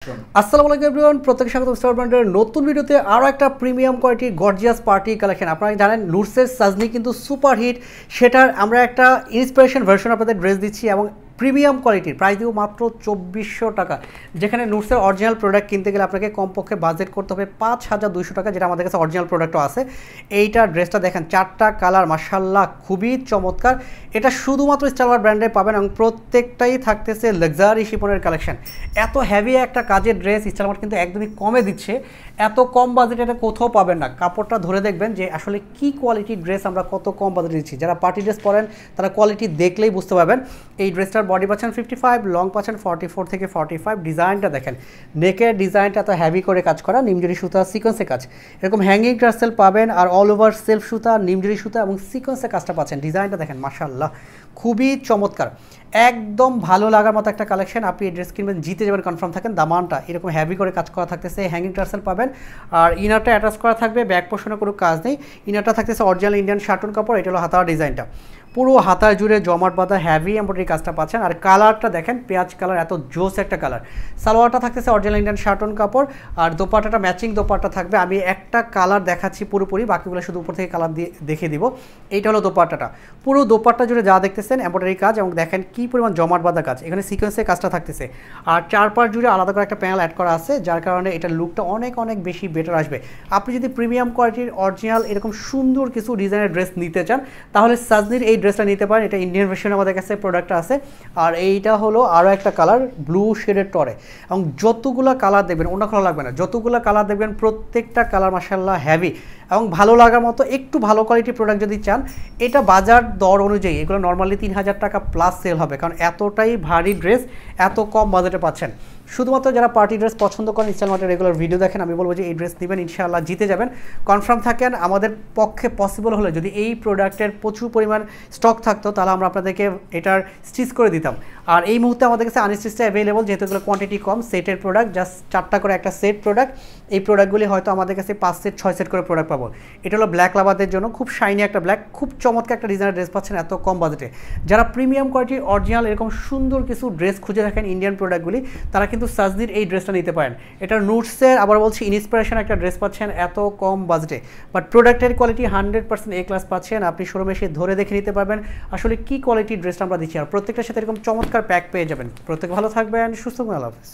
আসসালামু আলাইকুম এভরিওয়ান, প্রত্যেককে স্বাগত স্টার ব্র্যান্ডের নতুন ভিডিওতে। আরও একটা প্রিমিয়াম কোয়ালিটির গর্জিয়াস পার্টি কালেকশন। আপনারা জানেন নুটসের সাজনি কিন্তু সুপার হিট, সেটার আমরা একটা ইন্সপিরেশন ভার্সন আপনাদের ড্রেস দিচ্ছি এবং প্রিমিয়াম কোয়ালিটির প্রাইস দিব মাত্র 2400 টাকা। যেখানে নুটসের অরিজিনাল প্রোডাক্ট কিনতে গেলে আপনাকে কমপক্ষে বাজেট করতে হবে 5200 টাকা, যেটা আমাদের কাছে অরিজিনাল প্রোডাক্টও আছে। এইটা ড্রেসটা দেখেন, 4টা কালার মাশাআল্লাহ খুবই চমৎকার। এটা শুধুমাত্র স্টারওয়ার ব্র্যান্ডে পাবেন এবং প্রত্যেকটাই থাকতেছে লাক্সারি শিপনের কালেকশন। এত হেভি একটা কাজের ড্রেস স্টারওয়ার কিন্তু একদমই কমে দিচ্ছে, এত কম বাজেটে এটা কোথাও পাবেন না। কাপড়টা ধরে দেখবেন যে আসলে কি কোয়ালিটির ড্রেস আমরা কত কম বাজেটে দিচ্ছি। যারা পার্টি ড্রেস পরেন তারা কোয়ালিটি দেখলেই বুঝতে পারবেন। এই ড্রেসটার বডি পাচ্ছেন 55, লং পাচ্ছেন 44 থেকে 45। ডিজাইনটা দেখেন, নেকের ডিজাইনটা এত হেভি করে কাজ করা, নিমজুরি সুতা সিকোয়েন্সে কাজ, এরকম হ্যাঙ্গিং টার্সেল পাবেন আর অল ওভার সেলফ সুতা, নিমজুরি সুতা এবং সিকোয়েন্সে কাজটা পাচ্ছেন। ডিজাইনটা দেখেন মাশাআল্লাহ খুবই চমৎকার, একদম ভালো লাগার মতো একটা কালেকশন। আপনি এই ড্রেস কিনবেন, জিতে যাবেন কনফার্ম থাকেন। দামানটা এরকম হেভি করে কাজ করা থাকতেছে, হ্যাঙ্গিং টার্সেল পাবেন আর ইনারটা অ্যাটাচ করা থাকবে, ব্যাক পোর্শনে কোনো কাজ নেই। ইনারটা থাকতেছে অরিজিনাল ইন্ডিয়ান শার্টন কাপড়। এটা হলো হাতার ডিজাইনটা, পুরো হাতা জুড়ে জমাট বাঁধা হেভি এমব্রয়ডারি কাজটা পাচ্ছেন। আর কালারটা দেখেন, পেঁয়াজ কালার, এত জোস একটা কালার। সালোয়ারটা থাকতেছে অরিজিনাল ইন্ডিয়ান শার্টন কাপড় আর দোপাট্টাটা ম্যাচিং দোপাট্টা থাকবে। আমি একটা কালার দেখাচ্ছি পুরোপুরি, বাকিগুলো শুধু উপর থেকে কালার দিয়ে দেখিয়ে দিব। এইটা হলো দোপাট্টাটা, পুরো দোপাট্টা জুড়ে যা দেখতেছেন এমব্রয়ডারি কাজ এবং দেখেন কি পরিমাণ জমাট বাঁধা কাজ। এখানে সিকোয়েন্সের কাজটা থাকতেছে আর চারপাশ জুড়ে আলাদা করে একটা প্যানেল অ্যাড করা আছে, যার কারণে এটার লুকটা অনেক অনেক বেশি বেটার আসবে। আপনি যদি প্রিমিয়াম কোয়ালিটির অরিজিনাল এরকম সুন্দর কিছু ডিজাইনের ড্রেস নিতে চান তাহলে সাজনির এই ড্রেসটা নিতে পারেন। এটা ইন্ডিয়ান ভার্সনে আমাদের কাছে প্রোডাক্ট আছে। আর এইটা হলো আরও একটা কালার, ব্লু শেডের টরে। এবং যতগুলো কালার দেখবেন, অন্য কালার লাগবে না, যতগুলো কালার দেখবেন প্রত্যেকটা কালার মাশাআল্লাহ হেভি এবং ভালো লাগার মতো। একটু ভালো কোয়ালিটির প্রোডাক্ট যদি চান, এটা বাজার দর অনুযায়ী এগুলো নর্মালি 3000 টাকা প্লাস সেল হবে, কারণ এতটাই ভারী ড্রেস এত কম বাজেটে পাচ্ছেন। শুধুমাত্র যারা পার্টি ড্রেস পছন্দ করেন, স্টাইল মার্টের রেগুলার ভিডিও দেখেন, আমি বলবো যে এই ড্রেস নেবেন, ইনশাআল্লাহ জিতে যাবেন কনফার্ম থাকেন। আমাদের পক্ষে পসিবল হলে যদি এই প্রোডাক্টের প্রচুর পরিমাণ স্টক থাকতো তাহলে আমরা আপনাদেরকে এটার স্টিচ করে দিতাম। আর এই মুহূর্তে আমাদের কাছে আনস্টিচটা অ্যাভেলেবল, যেহেতু এগুলো কোয়ান্টিটি কম, সেটের প্রোডাক্ট, জাস্ট 4টা করে একটা সেট প্রোডাক্ট। এই প্রোডাক্টগুলি হয়তো আমাদের কাছে 5 সেট 6 সেট করে প্রোডাক্ট পাবো। এটা হলো ব্ল্যাক লাভারদের জন্য, খুব শাইনি একটা ব্ল্যাক, খুব চমৎকার একটা ডিজাইনের ড্রেস পাচ্ছেন এত কম বাজেটে। যারা প্রিমিয়াম কোয়ালিটির অরিজিনাল এরকম সুন্দর কিছু ড্রেস খুঁজে রাখেন ইন্ডিয়ান প্রোডাক্টগুলি, তারা কিন্তু সাজনির এই ড্রেসটা নিতে পারেন। এটা নুটসের আবার বলছি ইন্সপিরেশন একটা ড্রেস পাচ্ছেন এত কম বাজেটে, বাট প্রোডাক্টের কোয়ালিটি 100% এ ক্লাস পাচ্ছেন। আপনি শোরুমে এসে ধরে দেখে নিতে পারবেন আসলে কি কোয়ালিটির ড্রেসটা আমরা দিচ্ছি। আর প্রত্যেকটার সাথে এরকম চমৎকার প্যাক পেয়ে যাবেন। প্রত্যেক ভালো থাকবেন, সুস্থ থাকবেন, আল্লাহ হাফেজ।